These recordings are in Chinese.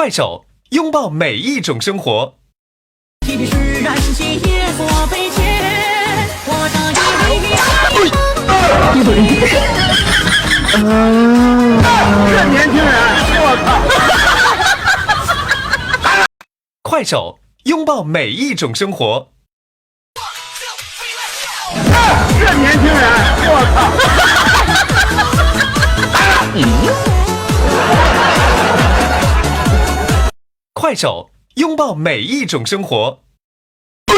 快手，拥抱每一种生活。这年轻人，我靠！快手，拥抱每一种生活。这年轻人，我靠！快手，拥抱每一种生活。如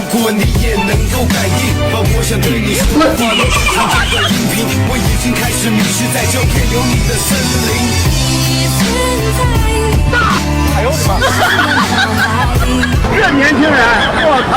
果你也能够感应，把我想对你说的话录成这段音频，我已经开始迷失在这片有你的森林。哎呦我的妈！这年轻人，我靠！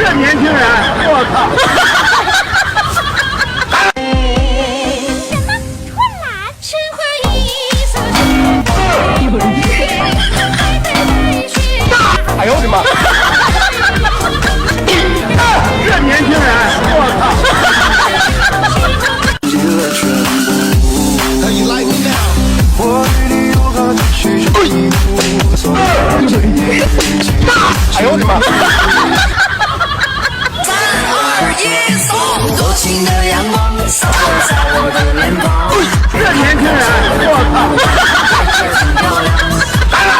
这年轻人，我靠！哎呦我的妈！这年轻人，我靠！哎呦我的妈！多情的阳光洒在我的脸庞。这年轻人，我靠！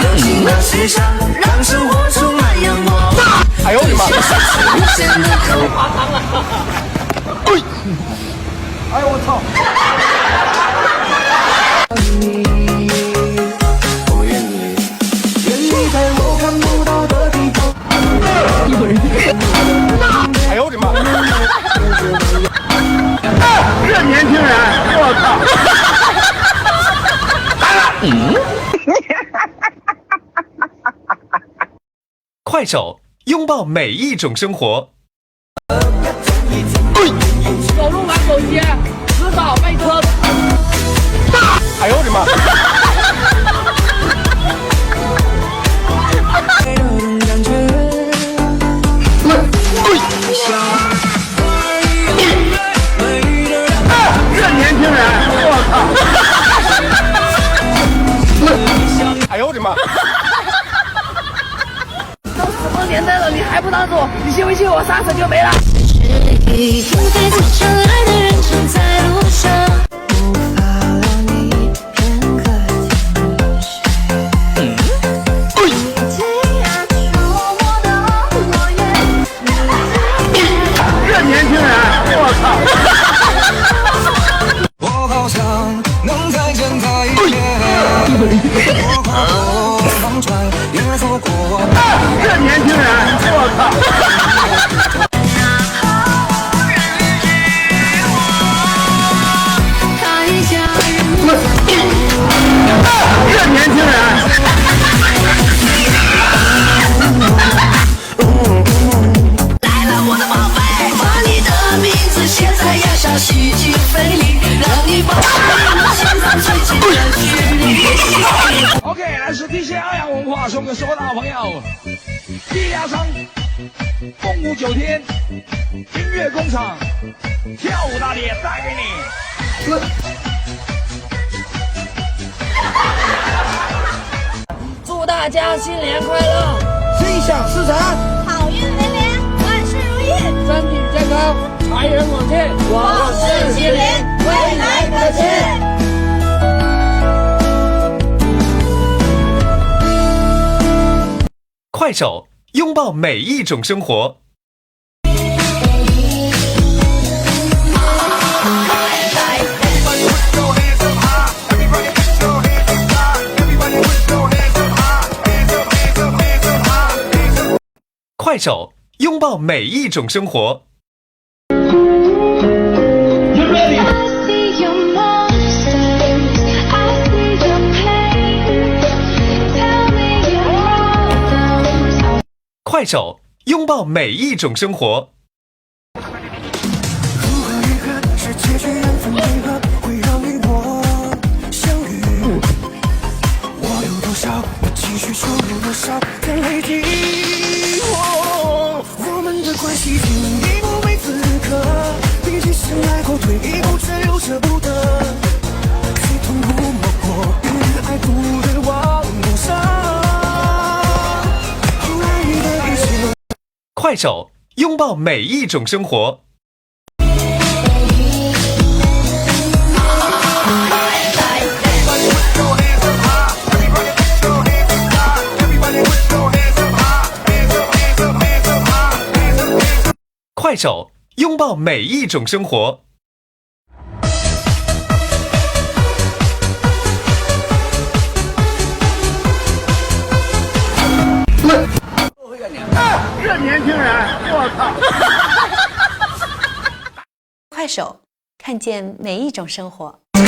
流行的时尚让生活充满阳光。哎呦我的妈！哎呦我操！我愿意在我看不到的地方。哎呦我的妈！这年轻人，我靠！快手，拥抱每一种生活。走路玩手机，迟早被车。哎呦我的妈！这年轻人，我靠！哎呦我的妈！都什么年代了，你还不当主？你信不信我杀死就没了？这年轻人，我靠！我好想能再见他一面。我跨过忘川，也走过。这年轻人，我靠！这年轻人，来了我的宝贝，把你的名字写在牙上，吸进肺里，让你把我心脏最近的距离。OK， 来自地线二阳文化送给所有的好朋友。地牙商凤舞9天，音乐工厂，跳舞大典带给你。祝大家新年快乐，心想事成，好运连连，万事如意，身体健康，财源广进，往事清零，未来可期。快手，拥抱每一种生活。快手，拥抱每一种生活。快手，拥抱每一种生活。如何愈合是结局，缘分为何会让你我相遇？我有多少，我继续就有多少的累积。我们的关系经历过每次刻，毕竟深爱后退一步，只有舍不得。最痛苦莫过于爱不得往不上。快手，拥抱每一种生活。快手，拥抱每一种生活。这年轻人，我靠！快手，看见每一种生活。这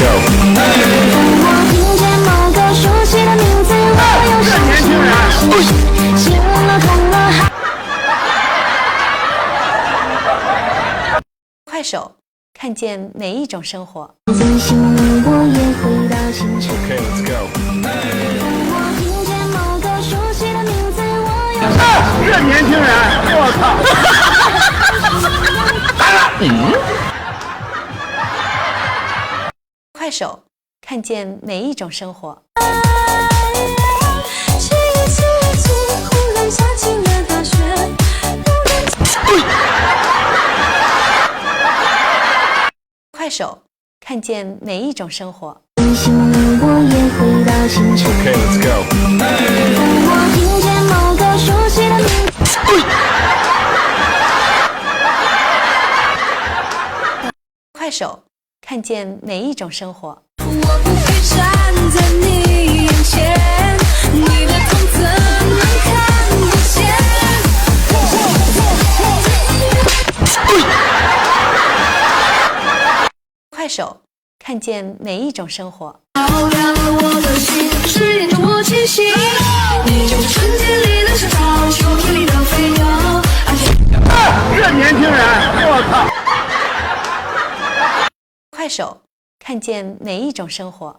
年轻人，快手，看见每一种生活。这年轻人，我靠！快手，看见每一种生活。快手，看见每一种生活。快手，看见每一种生活。我不会站在你眼前，你的痛怎能看不见？快手，看见每一种生活。照亮了我的心，指引着我前行。你就是春天里的小草，秋天里的飞鸟。这年轻人，我靠！快手，看见每一种生活。